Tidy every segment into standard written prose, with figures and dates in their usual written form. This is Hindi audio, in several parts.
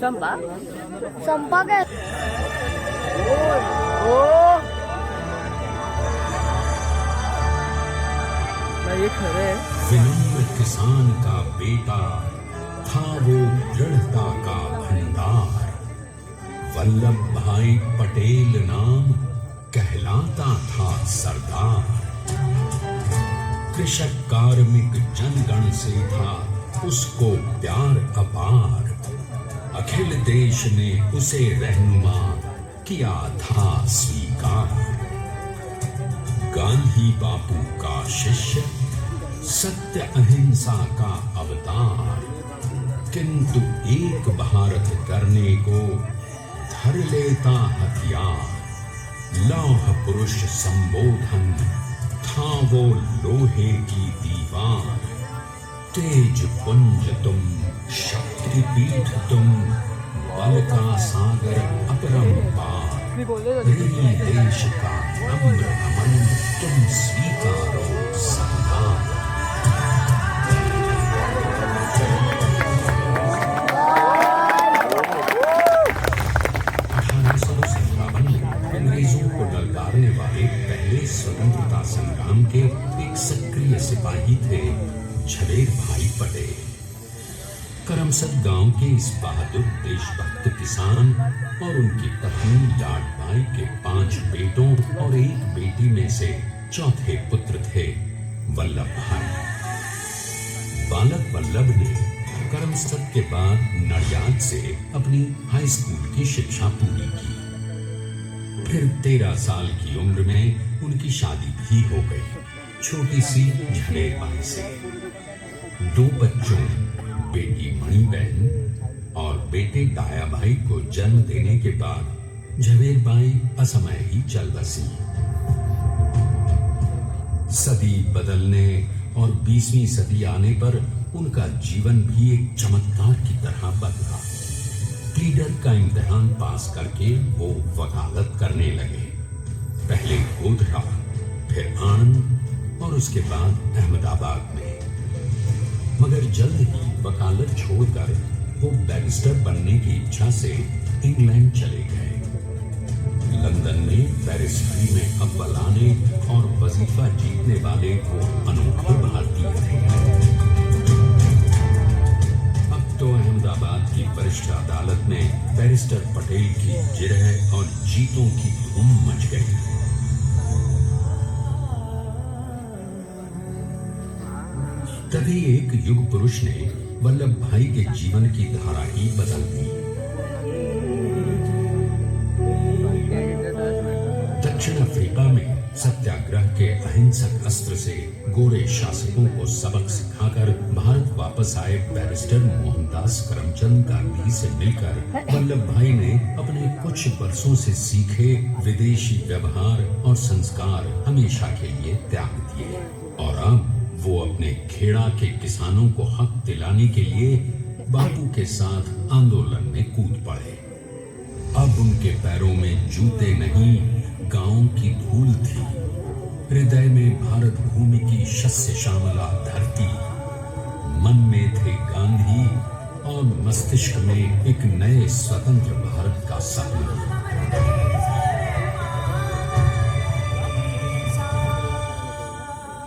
Sampah? Sampah क्या? ये खड़े है। विनम्र किसान का बेटा था वो दृढ़ता का भंडार। वल्लभ भाई पटेल नाम कहलाता था सरदार। कृषक कार्मिक जनगण से था उसको प्यार अपार। अखिल देश ने उसे रहनुमा किया था स्वीकार। गांधी बापू का शिष्य, सत्य अहिंसा का अवतार, किंतु एक भारत करने को धर लेता हथियार। लौह पुरुष संबोधन था वो लोहे की दीवार। तेज पुंज तुम, शक्तिपीठ तुम, बल का सागर अपरंपार। देश का नम्र अमन तुम स्वीकारो सम्मान। 1857 में अंग्रेजों को ललकारने वाले पहले स्वतंत्रता संग्राम के एक सक्रिय सिपाही थे झवेर भाई पटेल। करमसद गांव के इस बहादुर देशभक्त किसान और उनकी पत्नी लाड भाई के 5 बेटों और 1 बेटी में से चौथे पुत्र थे वल्लभ भाई। बालक वल्लभ ने करमसद के बाद नडियाद से अपनी हाई स्कूल की शिक्षा पूरी की। फिर 13 साल की उम्र में उनकी शादी भी हो गई, छोटी सी झवेर बाई से। 2 बच्चों, बेटी मणिबहन और बेटे डाया भाई को जन्म देने के बाद झवेर बाई असमय ही चल बसी। सदी बदलने और 20वीं सदी आने पर उनका जीवन भी एक चमत्कार की तरह बदला। प्लीडर का इम्तिहान पास करके वो वकालत करने लगे। पहले गोधरा, फिर आणंद और उसके बाद अहमदाबाद में। मगर जल्द ही वकालत छोड़कर वो बैरिस्टर बनने की इच्छा से इंग्लैंड चले गए। लंदन में बैरिस्ट्री में अव्वल आने और वजीफा जीतने वाले वो अनोखे भारतीय थे। अब तो अहमदाबाद की वरिष्ठ अदालत में बैरिस्टर पटेल की जिरह और जीतों की धूम मच गई। तभी एक युग पुरुष ने वल्लभ भाई के जीवन की धारा ही बदल दी। दक्षिण अफ्रीका में सत्याग्रह के अहिंसक अस्त्र से गोरे शासकों को सबक सिखाकर भारत वापस आए बैरिस्टर मोहनदास करमचंद गांधी से मिलकर वल्लभ भाई ने अपने कुछ वर्षों से सीखे विदेशी व्यवहार और संस्कार हमेशा के लिए त्याग दिए और अब वो अपने खेड़ा के किसानों को हक दिलाने के लिए बापू के साथ आंदोलन में कूद पड़े। अब उनके पैरों में जूते नहीं, गांव की धूल थी। हृदय में भारत भूमि की शस्य श्यामला धरती। मन में थे गांधी और मस्तिष्क में एक नए स्वतंत्र भारत का सपना।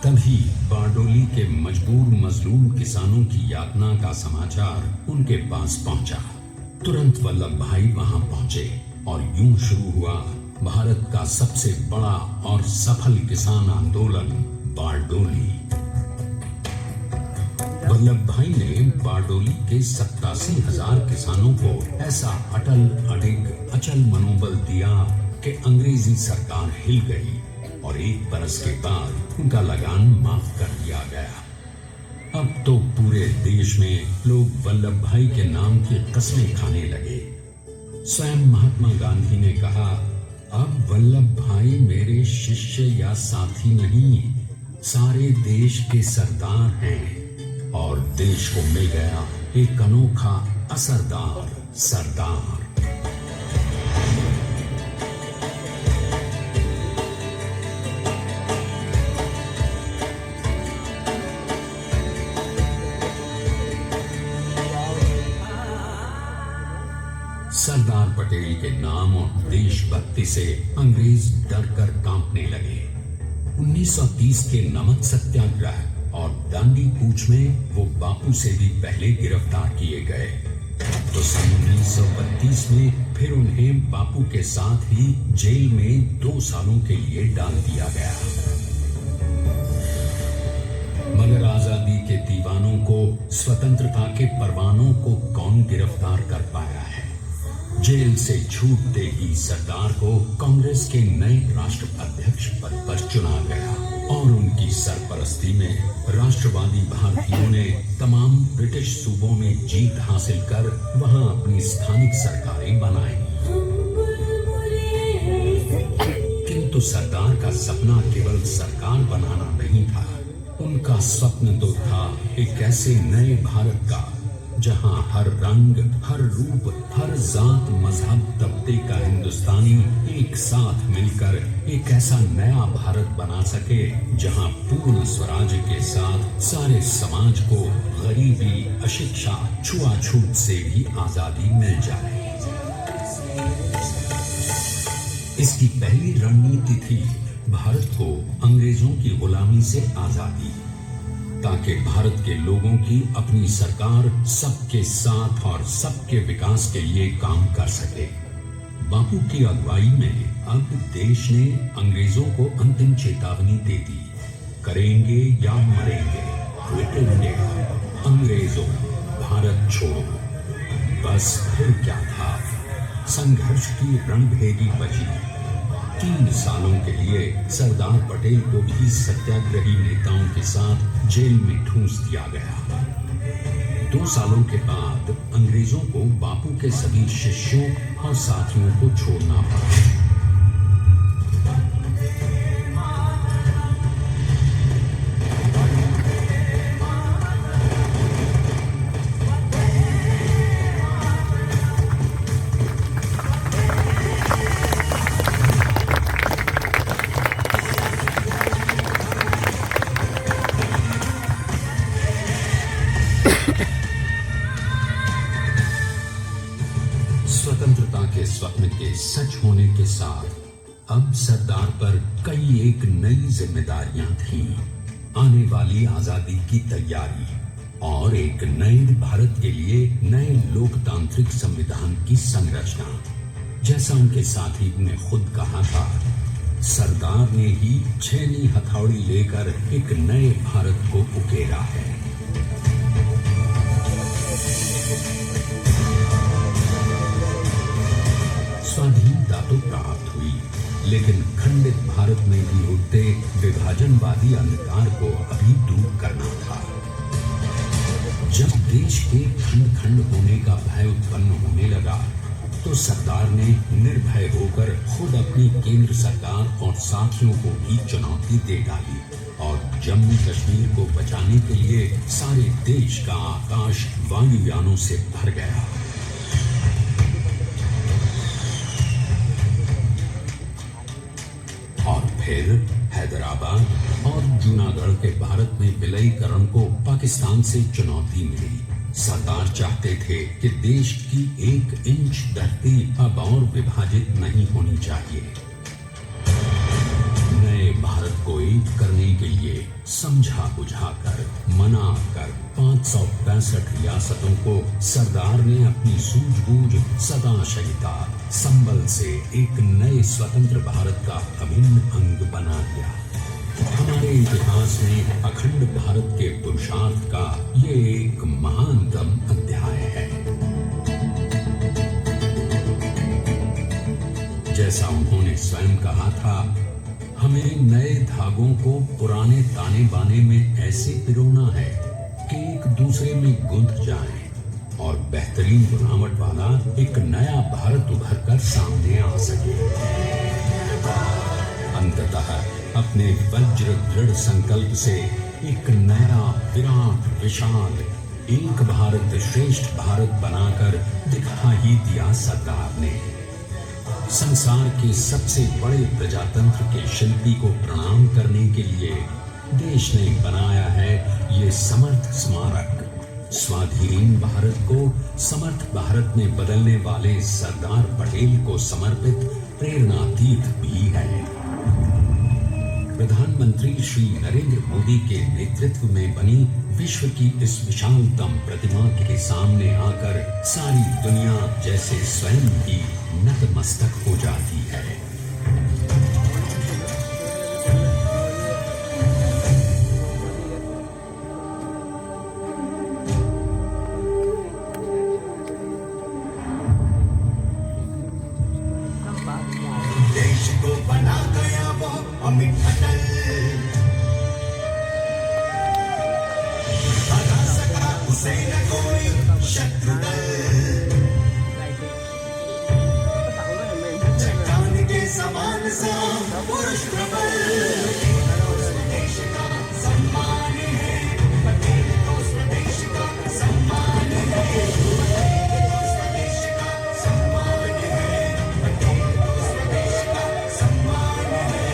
तभी बारडोली के मजबूर मजलूम किसानों की यातना का समाचार उनके पास पहुंचा। तुरंत वल्लभ भाई वहां पहुंचे और यूं शुरू हुआ भारत का सबसे बड़ा और सफल किसान आंदोलन बारडोली। वल्लभ भाई ने बारडोली के 87,000 किसानों को ऐसा अटल अडिग अचल मनोबल दिया कि अंग्रेजी सरकार हिल गई और 1 बरस के बाद उनका लगान माफ कर दिया गया। अब तो पूरे देश में लोग वल्लभ भाई के नाम की कस्में खाने लगे। स्वयं महात्मा गांधी ने कहा, अब वल्लभ भाई मेरे शिष्य या साथी नहीं, सारे देश के सरदार हैं। और देश को मिल गया एक अनोखा असरदार सरदार। पटेल के नाम और देशभक्ति से अंग्रेज डर कर कांपने लगे। 1930 के नमक सत्याग्रह और दांडी कूच में वो बापू से भी पहले गिरफ्तार किए गए। तो सन 1932 में फिर उन्हें बापू के साथ ही जेल में 2 सालों के लिए डाल दिया गया। मगर आजादी के दीवानों को, स्वतंत्रता के परवानों को कौन गिरफ्तार कर पाया है? जेल से छूटते ही सरदार को कांग्रेस के नए राष्ट्र अध्यक्ष पद पर चुना गया और उनकी सरपरस्ती में राष्ट्रवादी भारतीयों ने तमाम ब्रिटिश सूबों में जीत हासिल कर वहां अपनी स्थानिक सरकारें बनाई। किंतु सरदार का सपना केवल सरकार बनाना नहीं था। उनका स्वप्न तो था एक ऐसे नए भारत का जहां हर रंग, हर रूप, हर जात, मजहब, तबके का हिंदुस्तानी एक साथ मिलकर एक ऐसा नया भारत बना सके जहां पूर्ण स्वराज के साथ सारे समाज को गरीबी, अशिक्षा, छुआछूत से भी आजादी मिल जाए। इसकी पहली रणनीति थी भारत को अंग्रेजों की गुलामी से आजादी, ताकि भारत के लोगों की अपनी सरकार सबके साथ और सबके विकास के लिए काम कर सके। बापू की अगुवाई में अब देश ने अंग्रेजों को अंतिम चेतावनी दे दी, करेंगे या मरेंगे, क्विट इंडिया, अंग्रेजों भारत छोड़ो। बस फिर क्या था, संघर्ष की रणभेदी बची। 3 सालों के लिए सरदार पटेल को भी सत्याग्रही नेताओं के साथ जेल में ठूंस दिया गया। 2 सालों के बाद अंग्रेजों को बापू के सभी शिष्यों और साथियों को छोड़ना पड़ा। स्वतंत्रता के स्वप्न के सच होने के साथ अब सरदार पर कई एक नई जिम्मेदारियां थीं। आने वाली आजादी की तैयारी और एक नए भारत के लिए नए लोकतांत्रिक संविधान की संरचना। जैसा उनके साथी ने खुद कहा था, सरदार ने ही छेनी हथौड़ी लेकर एक नए भारत को उकेरा है। स्वाधीनता तो प्राप्त हुई, लेकिन खंडित भारत में भी उठते विभाजनवादी अंधकार को अभी दूर करना था। जब देश के खंड खंड होने का भय उत्पन्न होने लगा, तो सरदार ने निर्भय होकर खुद अपनी केंद्र सरकार और साथियों को भी चुनौती दे डाली और जम्मू कश्मीर को बचाने के लिए सारे देश का आकाश वायुयानों से भर गया। और फिर हैदराबाद और जूनागढ़ के भारत में विलयीकरण को पाकिस्तान से चुनौती मिली। सरदार चाहते थे कि देश की 1 इंच धरती अब और विभाजित नहीं होनी चाहिए। नए भारत को एक करने के लिए समझा बुझाकर, मना कर 565 रियासतों को सरदार ने अपनी सूझबूझ, सदाशयिता, संबल से एक नए स्वतंत्र भारत का अभिन्न अंग बना दिया। हमारे इतिहास में अखंड भारत के पुरुषार्थ का ये एक महानतम अध्याय है। जैसा उन्होंने स्वयं कहा था, हमें नए धागों को पुराने ताने बाने में ऐसे पिरोना है कि एक दूसरे में गुंथ जाएं और बेहतरीन बनावट वाला एक नया भारत उभर कर सामने आ सके। अंततः अपने वज्र दृढ़ संकल्प से एक नया विराट विशाल एक भारत श्रेष्ठ भारत बनाकर दिखा ही दिया सरदार ने। संसार के सबसे बड़े प्रजातंत्र के शिल्पी को प्रणाम करने के लिए देश ने बनाया है ये समर्थ स्मारक, स्वाधीन भारत को समर्थ भारत में बदलने वाले सरदार पटेल को समर्पित प्रेरणा तीर्थ भी है। प्रधानमंत्री श्री नरेंद्र मोदी के नेतृत्व में बनी विश्व की इस विशालतम प्रतिमा के सामने आकर सारी दुनिया जैसे स्वयं ही नतमस्तक हो जाती है। देश को बना गया वो अमित अटल, हरा सका उसे न कोई शत्रु दल, चट्टान के समान सा पुरुष प्रबल, देश का सम्मान है, पटेल को स्वदेश का सम्मान है, पटेल को स्वदेश का सम्मान है, पटेल को स्वदेश का सम्मान है।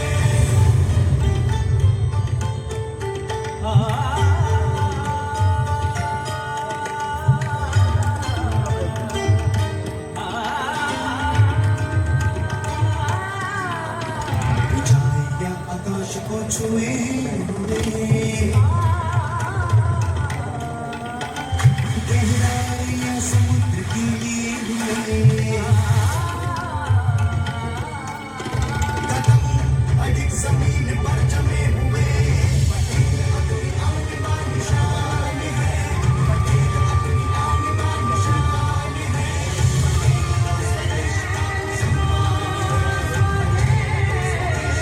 ऊंचाइयां आकाश को छुए हुए, गहराइयां समुद्र की लिए हुए, कदम अधिक जमीन पर जमे हुए, पटेल अपनी आने वाली शान है, पटेल अपनी आने वाली शान है, पटेल को स्वदेश का सम्मान है, स्वदेश का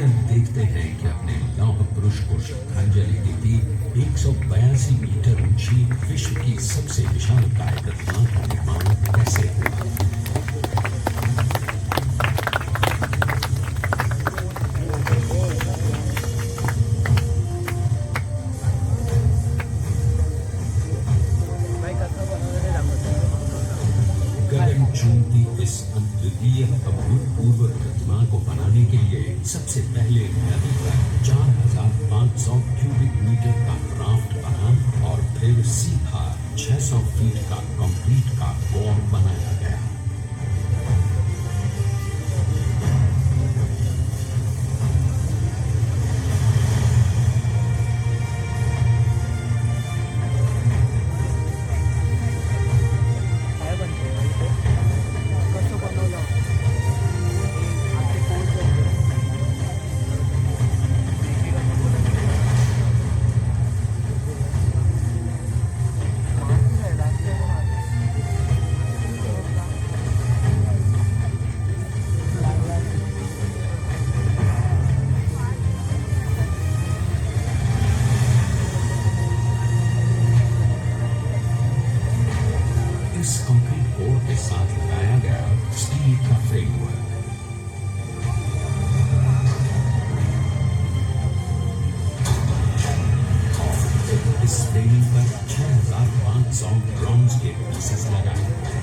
हम देखते हैं कि अपने लौह पुरुष को श्रद्धांजलि देती 182 मीटर ऊंची विश्व की सबसे विशालकाय प्रतिमा का निर्माण कैसे हुआ। गगन चुंबती इस अद्वितीय अभूतपूर्व प्रतिमा को बनाने के लिए सबसे पहले नदी पर 4,500 क्यूबिक मीटर का राफ्ट बना और फिर सीधा 600 फीट का कंक्रीट का कोर बनाया गया। इस कंक्रीट कोर के साथ लगाया गया स्टील का फ्रेमवर्क। इस फ्रेमिंग पर 6,500 ब्रॉन्ज के पीसेस लगाए गए।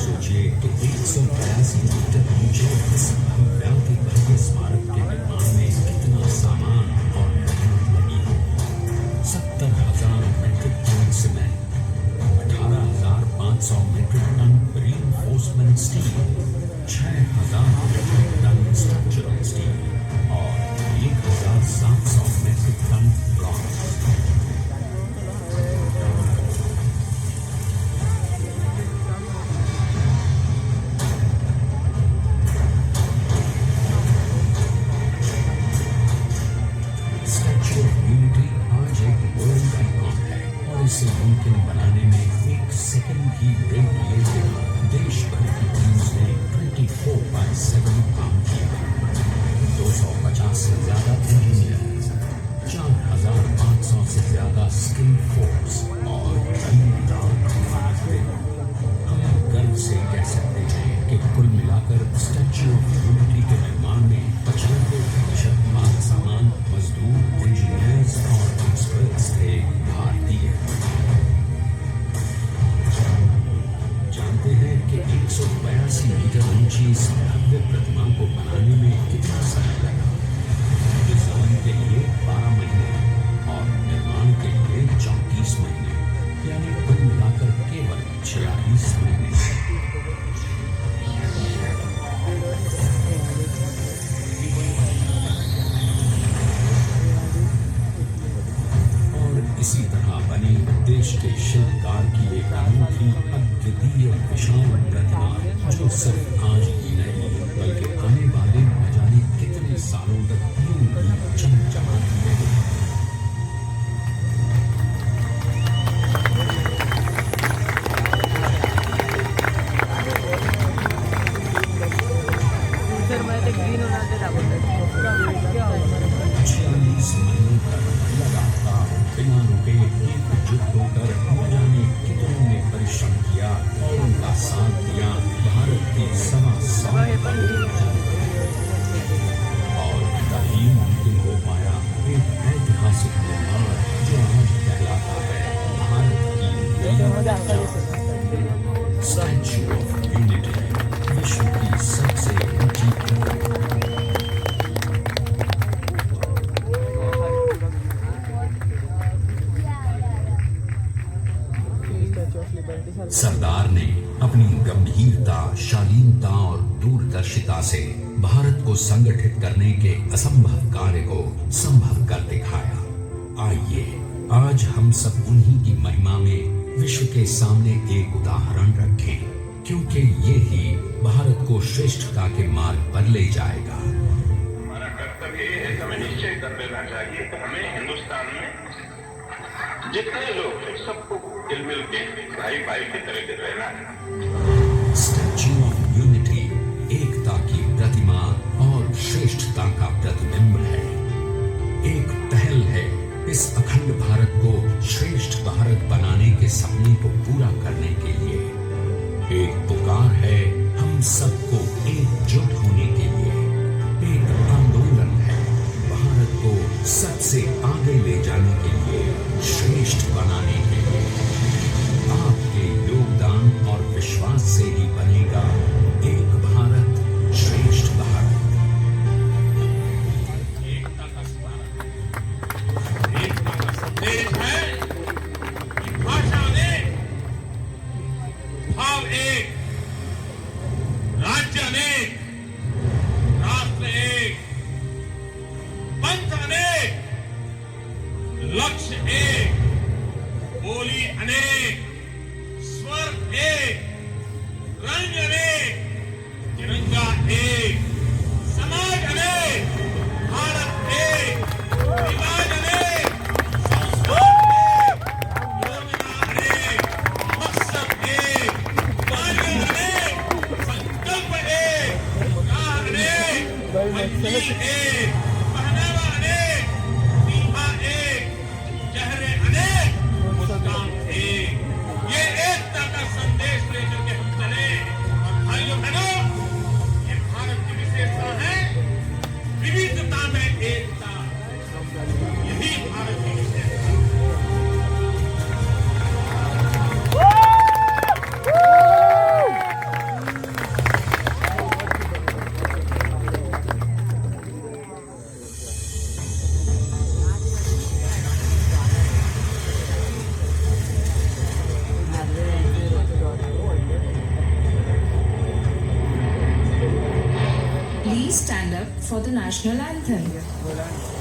सोचिए कि 182 मीटर ऊंचे इस भव्य भव्य स्मारक के निर्माण में कितना सामान और मेहनत लगी होगी। 70,000 metric tonne cement, 18,500 metric tonne reinforcement steel, 6,000 metric tonne structural steel और 1,700 metric tonne bronze. Statue of Unity आज एक वर्ल्ड आइकॉन है और इसे मुमकिन बनाने में एक सेकंड भी ब्रेक लिए बिना देश भर की टीम्स ने 24/7 काम किया। मिलाकर स्टैच्यू ऑफ यूनिटी के निर्माण में 95% माल सामान, मजदूर, इंजीनियर्स और एक्सपर्ट्स थे भारतीय। जानते हैं कि 182 मीटर ऊंची इस भव्य प्रतिमा को बनाने में कितना समय लगा? डिजाइन के लिए 12 महीने और निर्माण के लिए 34 महीने, यानी कुल मिलाकर केवल 46 महीने। और इसी तरह बनी देश के शिल्पकार की एक अनूठी अद्वितीय विशाल प्रतिमा, जो सिर्फ आज ही नहीं बल्कि आने वाले न जाने कितने सालों तक यूं ही चमचमाती रहेगी। सर मैं ते ग्रीन होना ते दाखवतो क्या होगा 46 महीनों तक लगातार बिना रुके एकजुट होकर न जाने कितनों ने परिश्रम किया और उनका साथ दिया भारत के 125 और तभी मुमकिन हो पाया एक ऐतिहासिक निर्माण जो आज कहलाता है भारत की स्टैच्यू ऑफ यूनिटी, विश्व की सबसे ऊंची प्रतिमा। सरदार ने अपनी गंभीरता, शालीनता और दूरदर्शिता से भारत को संगठित करने के असंभव कार्य को संभव कर दिखाया। आइए आज हम सब उन्हीं की महिमा में विश्व के सामने एक उदाहरण रखें, क्योंकि ये ही भारत को श्रेष्ठता के मार्ग पर ले जाएगा। हमारा कर्तव्य ये है, हमें निश्चय कर लेना चाहिए कि हमें हिंदुस्तान में जितने लोग हैं सबको मिल के भाई भाई की तरह रहना है। स्टैच्यू ऑफ यूनिटी एकता की प्रतिमा और श्रेष्ठता का प्रतिबिंब है। एक पहल है इस अखंड भारत को श्रेष्ठ भारत बनाने के सपने को पूरा करने के लिए। एक पुकार है हम सबको एकजुट होने के लिए। एक आंदोलन है भारत को सबसे आगे ले जाने के लिए, श्रेष्ठ बनाने के लिए। आपके योगदान और विश्वास से ही बनेगा एक भारत श्रेष्ठ भारत। एकता का संदेश है कि भाषा अनेक, भाव एक, राज्य अनेक, राष्ट्र एक, पंथ अनेक, लक्ष्य एक, बोली अनेक, स्वर एक, रंग अनेक, तिरंगा एक, समाज अनेक, भारत एक, रिवाज अनेक, संस्कार एक, योजना अनेक, मकसद एक, कार्य अनेक, संकल्प एक, राह अनेक, मंजिल एक, पहनावा अनेक, सीमा एक, चेहरे अनेक, मुस्कान एक। ये एकता का संदेश लेकर के हम चले। और भाइयों बहनों, ये भारत की विशेषता है, विविधता में एकता। यही भारत की विशेषता है। Please stand up for the national anthem.